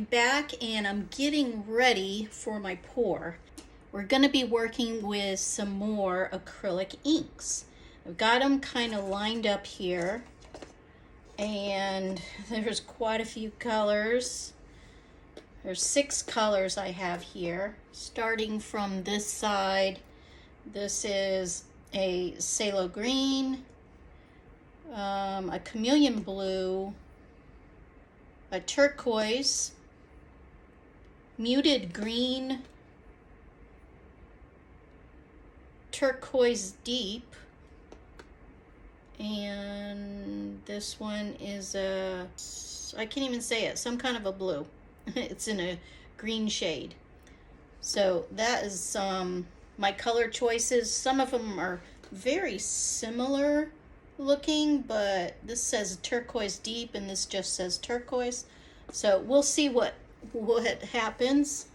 back and I'm getting ready for my pour. We're going to be working with some more acrylic inks. I've got them kind of lined up here, and there's quite a few colors. There's 6 colors I have here. Starting from this side, this is a phthalo green, a chameleon blue, a turquoise, muted green, turquoise deep, and this one is a, I can't even say it, some kind of a blue. It's in a green shade. So that is my color choices. Some of them are very similar looking, but this says turquoise deep and this just says turquoise. So we'll see what happens.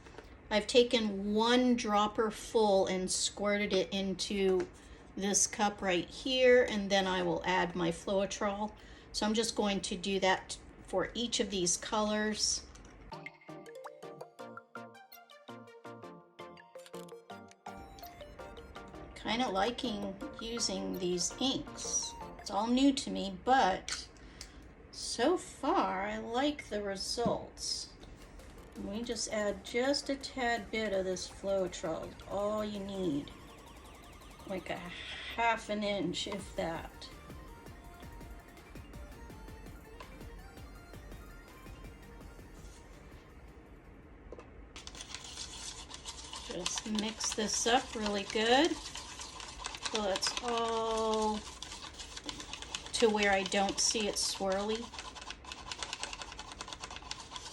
I've taken 1 dropper full and squirted it into this cup right here, and then I will add my Floetrol. So I'm just going to do that for each of these colors. Kind of liking using these inks. It's all new to me, but so far I like the results. We just add just a tad bit of this Floetrol, all you need. Like a ½ an inch, if that. Just mix this up really good so it's all to where I don't see it swirly.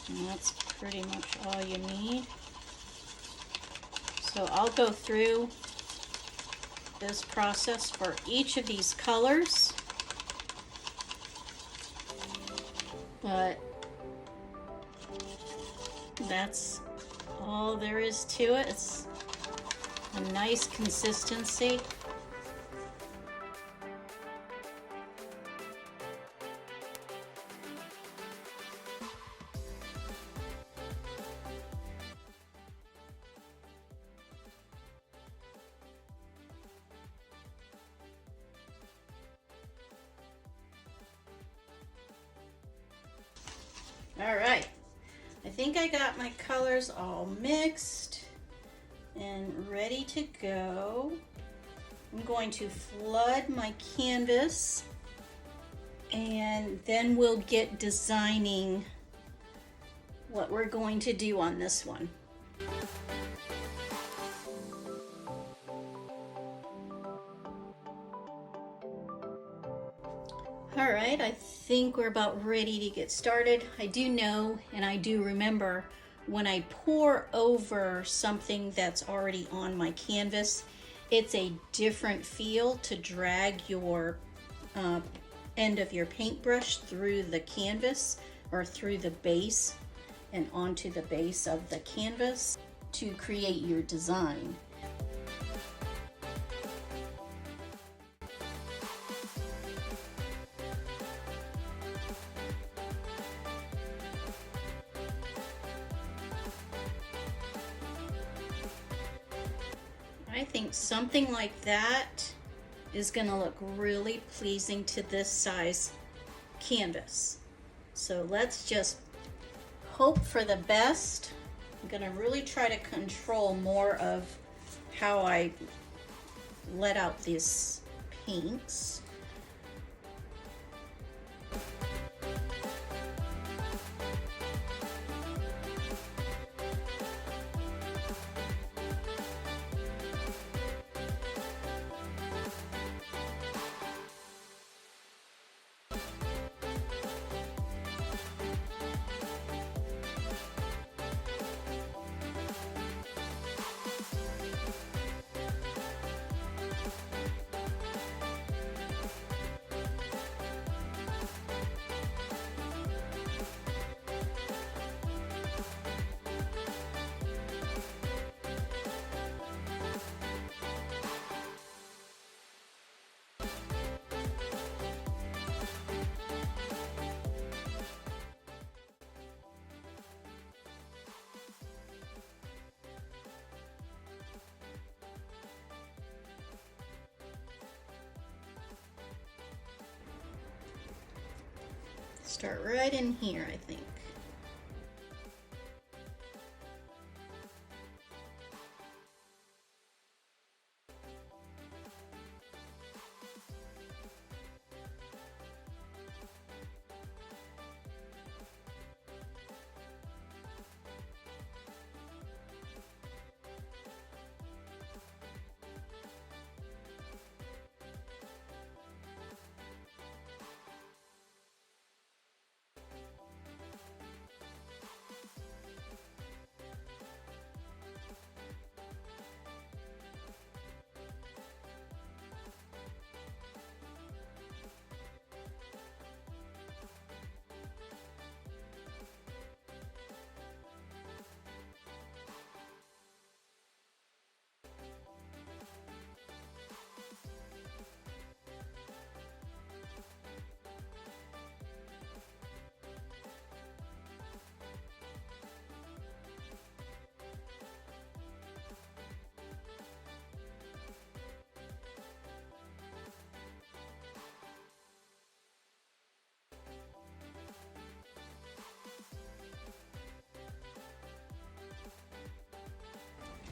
And that's pretty much all you need. So I'll go through this process for each of these colors, but that's all there is to it. It's a nice consistency. All right, I think I got my colors all mixed and ready to go. I'm going to flood my canvas and then we'll get designing what we're going to do on this one. All right, I think we're about ready to get started. I do know and I do remember when I pour over something that's already on my canvas, it's a different feel to drag your end of your paintbrush through the canvas or through the base and onto the base of the canvas to create your design. I think something like that is going to look really pleasing to this size canvas. So let's just hope for the best. I'm going to really try to control more of how I let out these paints. start right in here, I think.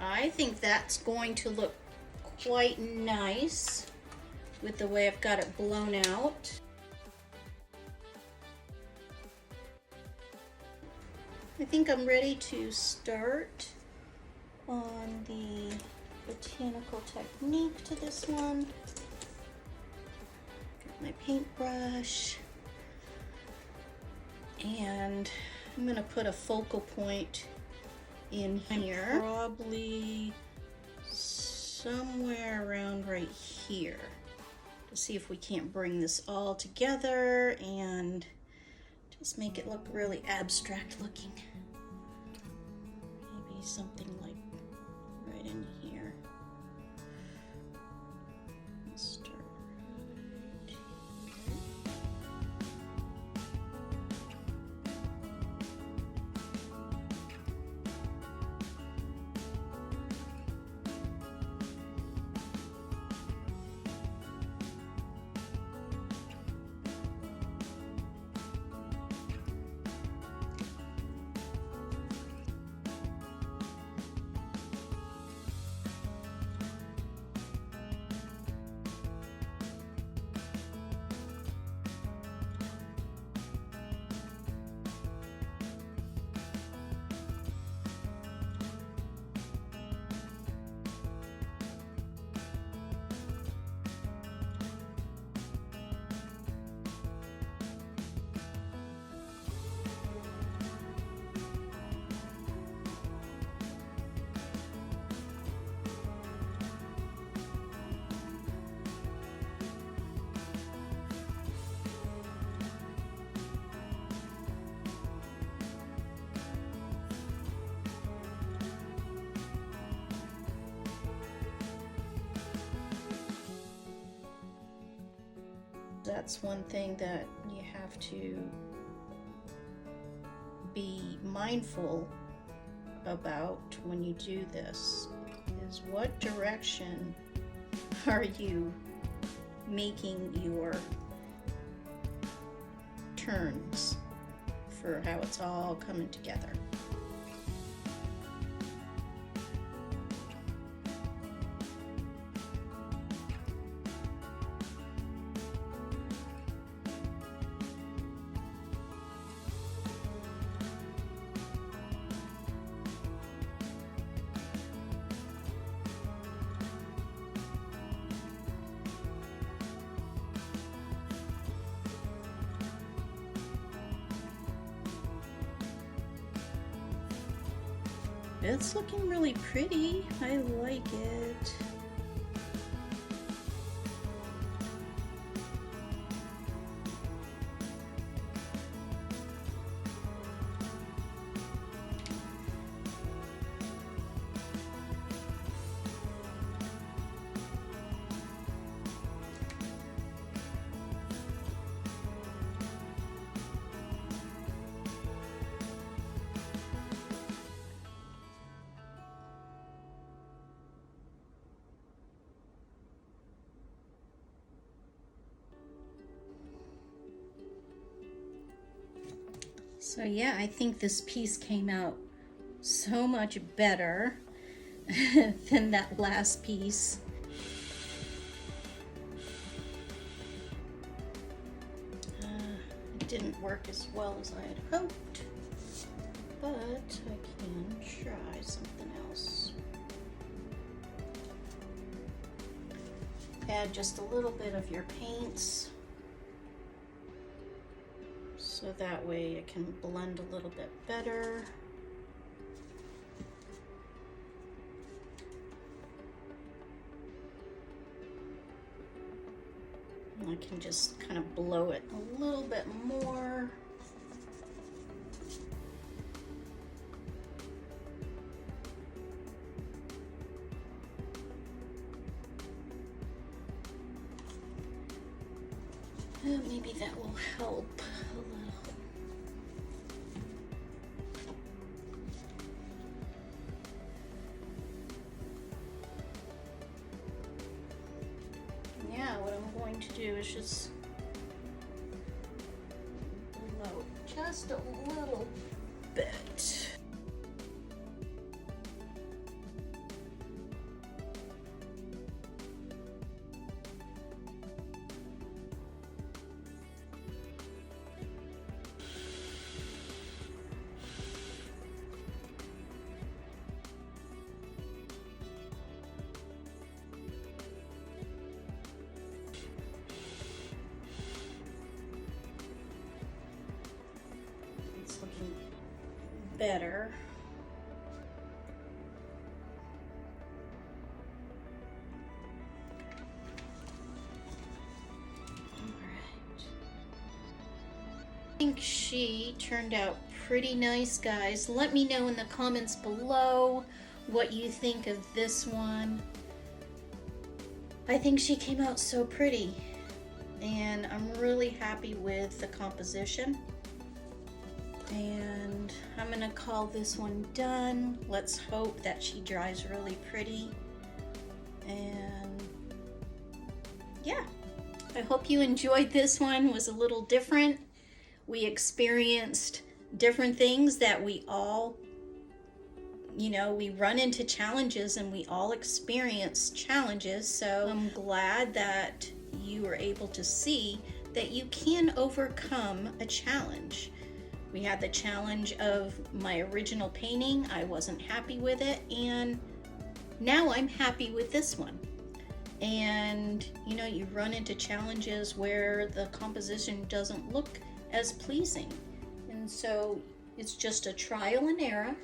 I think that's going to look quite nice with the way I've got it blown out. I think I'm ready to start on the botanical technique to this one. Got my paintbrush, and I'm gonna put a focal point in here, probably somewhere around right here, to see if we can't bring this all together and just make it look really abstract looking. Maybe something like right in here. Let's start right here. That's one thing that you have to be mindful about when you do this, is what direction are you making your turns for how it's all coming together. It's looking really pretty. I like it. So yeah, I think this piece came out so much better than that last piece. It didn't work as well as I had hoped, but I can try something else. Add just a little bit of your paints, so that way it can blend a little bit better. And I can just kind of blow it a little bit more. Maybe that will help a little. Yeah, what I'm going to do is just blow just a little bit. Better. All right. I think she turned out pretty nice, guys. Let me know in the comments below what you think of this one. I think she came out so pretty, and I'm really happy with the composition. And I'm gonna call this one done. Let's hope that she dries really pretty. And yeah, I hope you enjoyed this one. It was a little different. We experienced different things that we all, you know, we run into challenges and we all experience challenges. So I'm glad that you were able to see that you can overcome a challenge. We had the challenge of my original painting. I wasn't happy with it, and now I'm happy with this one. And you know, you run into challenges where the composition doesn't look as pleasing. And so it's just a trial and error,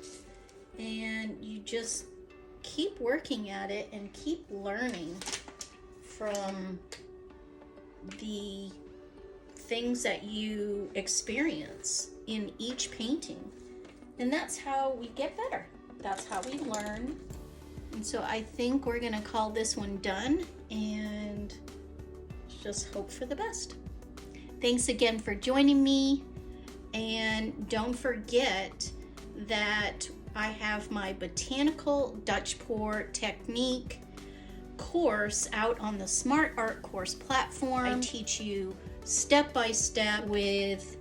and you just keep working at it and keep learning from the things that you experience in each painting. And that's how we get better. That's how we learn. And so I think we're gonna call this one done and just hope for the best. Thanks again for joining me. And don't forget that I have my Botanical Dutch Pour technique course out on the Smart Art course platform. I teach you step by step with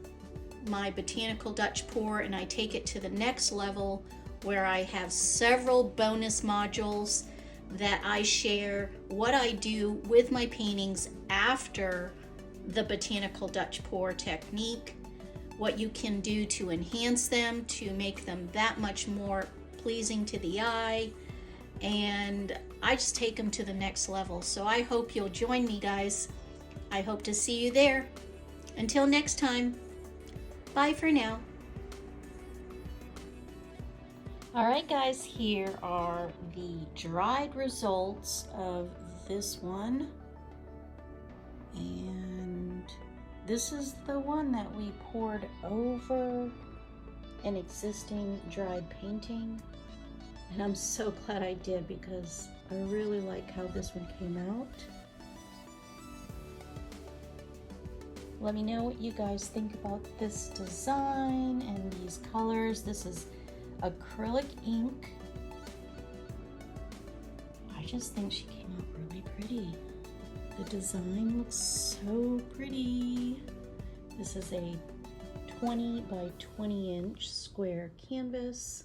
my Botanical Dutch Pour, and I take it to the next level where I have several bonus modules that I share what I do with my paintings after the Botanical Dutch Pour technique, what you can do to enhance them, to make them that much more pleasing to the eye, and I just take them to the next level. So I hope you'll join me, guys. I hope to see you there. Until next time, bye for now. All right, guys, here are the dried results of this one. And this is the one that we poured over an existing dried painting. And I'm so glad I did, because I really like how this one came out. Let me know what you guys think about this design and these colors. This is acrylic ink. I just think she came out really pretty. The design looks so pretty. This is a 20 by 20 inch square canvas.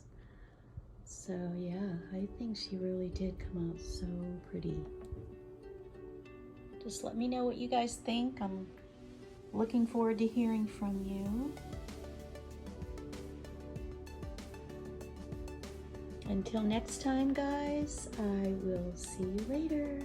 So yeah, I think she really did come out so pretty. Just let me know what you guys think. I'm looking forward to hearing from you. Until next time, guys, I will see you later.